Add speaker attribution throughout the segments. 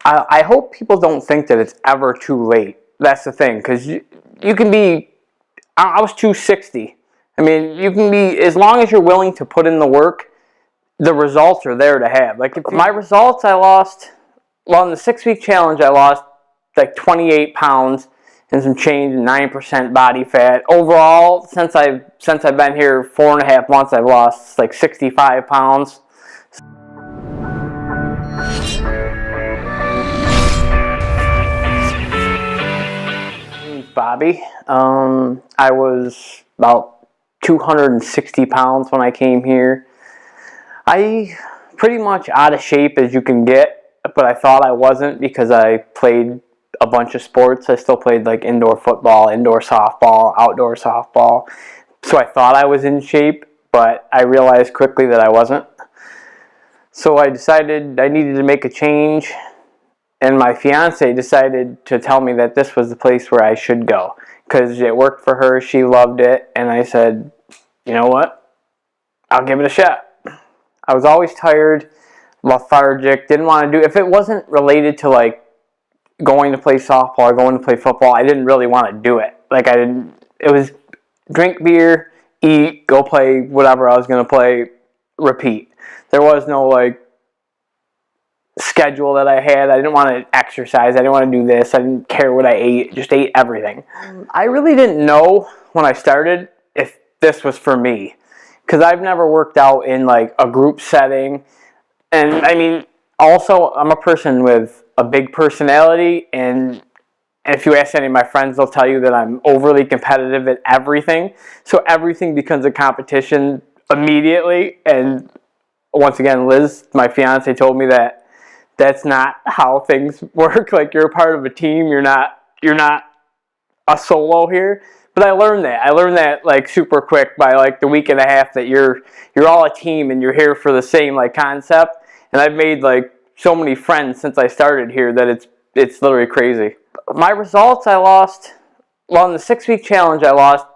Speaker 1: I hope people don't think that it's ever too late. That's the thing, because you can be, I was 260. I mean, you can be, as long as you're willing to put in the work, the results are there to have. Like, my results, I lost, well, in the 6-week challenge, I lost like 28 pounds and some change, 9% body fat. Overall, since I've been here 4.5 months, I've lost like 65 pounds. Bobby. I was about 260 pounds when I came here. I pretty much out of shape as you can get, but I thought I wasn't because I played a bunch of sports. I still played like indoor football, indoor softball, outdoor softball. So I thought I was in shape, but I realized quickly that I wasn't. So I decided I needed to make a change. And my fiance decided to tell me that this was the place where I should go because it worked for her. She loved it. And I said, you know what? I'll give it a shot. I was always tired, lethargic, didn't want to do it. If it wasn't related to like going to play softball or going to play football, I didn't really want to do it. Like it was drink beer, eat, go play whatever I was going to play, repeat. There was no like schedule that I had. I didn't want to exercise. I didn't want to do this. I didn't care what I ate. Just ate everything. I really didn't know when I started if this was for me because I've never worked out in like a group setting. And I mean, also I'm a person with a big personality, and if you ask any of my friends, they'll tell you that I'm overly competitive at everything. So everything becomes a competition immediately. And once again, Liz, my fiance, told me that that's not how things work. Like, you're a part of a team. You're not a solo here. But I learned that like super quick by like the week and a half that you're all a team and you're here for the same like concept. And I've made like so many friends since I started here that it's literally crazy. My results, I lost, well, in the 6-week challenge, I lost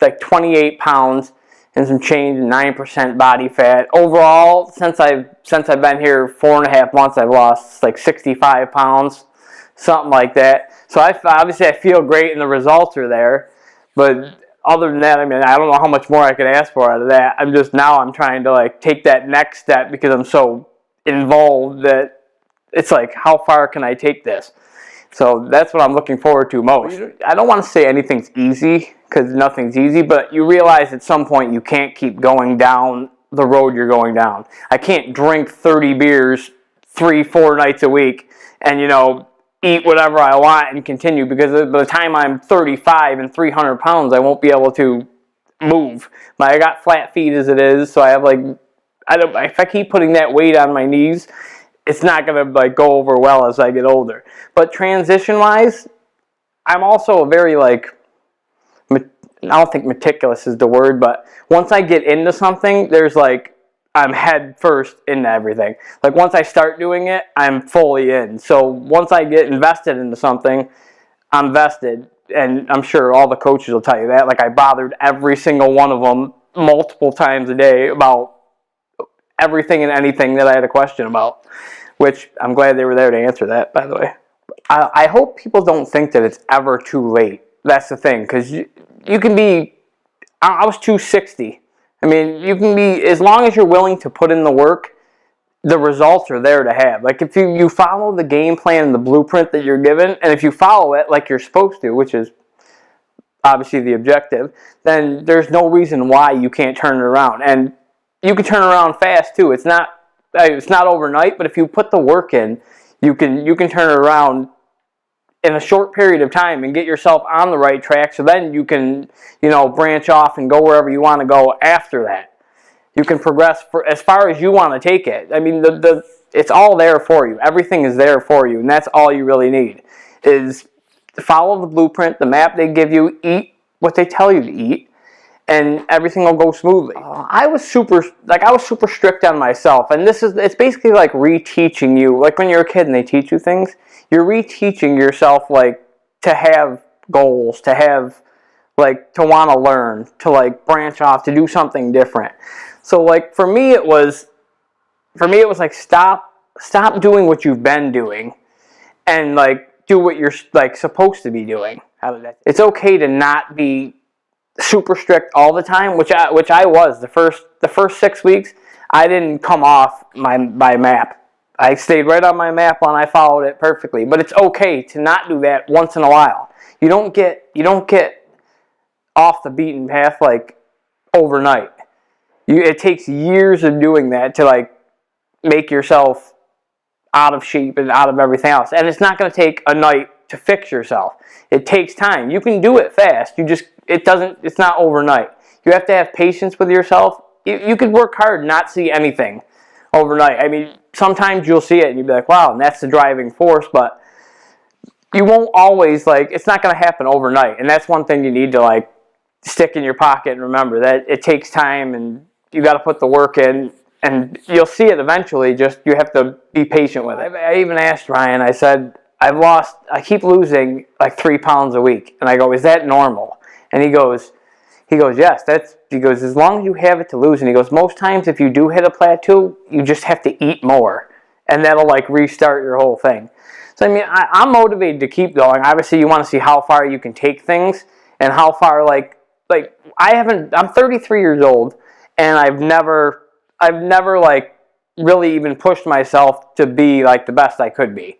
Speaker 1: like 28 pounds and some change, 9% body fat. Overall, since I've been here 4.5 months, I've lost like 65 pounds, something like that. So obviously I feel great and the results are there. But other than that, I mean, I don't know how much more I could ask for out of that. I'm trying to like take that next step because I'm so involved that it's like, how far can I take this? So that's what I'm looking forward to most. I don't want to say anything's easy because nothing's easy, but you realize at some point you can't keep going down the road you're going down. I can't drink 30 beers 3-4 nights a week and, eat whatever I want and continue, because by the time I'm 35 and 300 pounds, I won't be able to move. I got flat feet as it is, so I have like, if I keep putting that weight on my knees, it's not going to like go over well as I get older. But transition-wise, I'm also a very like, I don't think meticulous is the word, but once I get into something, there's like, I'm head first into everything. Like once I start doing it, I'm fully in. So once I get invested into something, I'm vested. And I'm sure all the coaches will tell you that. Like I bothered every single one of them multiple times a day about everything and anything that I had a question about, which I'm glad they were there to answer that, by the way. I hope people don't think that it's ever too late. That's the thing, because you can be, I was 260. I mean, you can be, as long as you're willing to put in the work, the results are there to have. Like if you follow the game plan and the blueprint that you're given, and if you follow it like you're supposed to, which is obviously the objective, then there's no reason why you can't turn it around. And you can turn around fast too. It's not overnight, but if you put the work in, you can turn it around in a short period of time and get yourself on the right track, so then you can, branch off and go wherever you want to go after that. You can progress for as far as you want to take it. I mean, it's all there for you. Everything is there for you, and that's all you really need is follow the blueprint, the map they give you, eat what they tell you to eat, and everything will go smoothly. I was super strict on myself, and it's basically like reteaching you, like when you're a kid and they teach you things, you're reteaching yourself like to have goals, to have like to want to learn, to like branch off, to do something different. So like for me it was like stop doing what you've been doing and like do what you're like supposed to be doing. It's okay to not be super strict all the time, which I was the first 6 weeks. I didn't come off my map. I stayed right on my map and I followed it perfectly. But it's okay to not do that once in a while. You don't get off the beaten path like overnight. It takes years of doing that to like make yourself out of shape and out of everything else. And it's not going to take a night to fix yourself. It takes time. You can do it fast. It's not overnight. You have to have patience with yourself. You could work hard and not see anything overnight. I mean, sometimes you'll see it and you'll be like, wow, and that's the driving force, but you won't always, like, it's not going to happen overnight. And that's one thing you need to, like, stick in your pocket and remember that it takes time and you got to put the work in. And you'll see it eventually, just you have to be patient with it. I even asked Ryan, I said, I keep losing like 3 pounds a week. And I go, is that normal? And he goes, yes, he goes, as long as you have it to lose. And he goes, most times if you do hit a plateau, you just have to eat more. And that'll like restart your whole thing. So I mean, I'm motivated to keep going. Obviously you want to see how far you can take things and how far I'm 33 years old and I've never like really even pushed myself to be like the best I could be.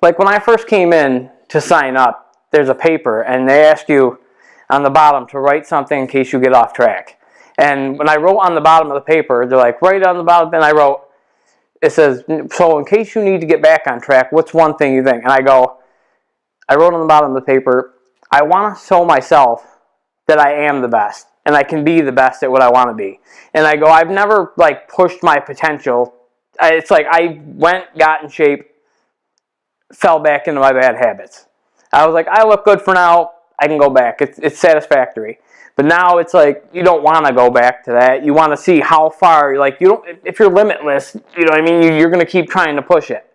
Speaker 1: Like when I first came in to sign up, there's a paper and they ask you on the bottom to write something in case you get off track. And when I wrote on the bottom of the paper, they're like, write on the bottom, and I wrote, it says, so in case you need to get back on track, what's one thing you think? And I wrote on the bottom of the paper, I want to show myself that I am the best and I can be the best at what I want to be. And I go, I've never like pushed my potential. It's like I got in shape, fell back into my bad habits. I was like, I look good for now. I can go back. It's satisfactory. But now it's like you don't want to go back to that. You want to see how far. Like you don't. If you're limitless, you know what I mean. You're going to keep trying to push it,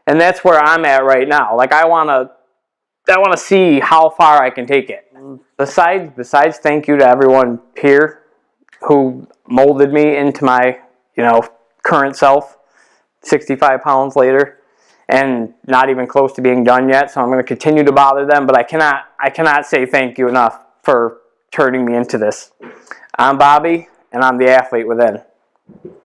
Speaker 1: and that's where I'm at right now. Like I want to see how far I can take it. Besides, thank you to everyone here who molded me into my current self. 65 pounds later. And not even close to being done yet, so I'm going to continue to bother them, but I cannot say thank you enough for turning me into this. I'm Bobby, and I'm the athlete within.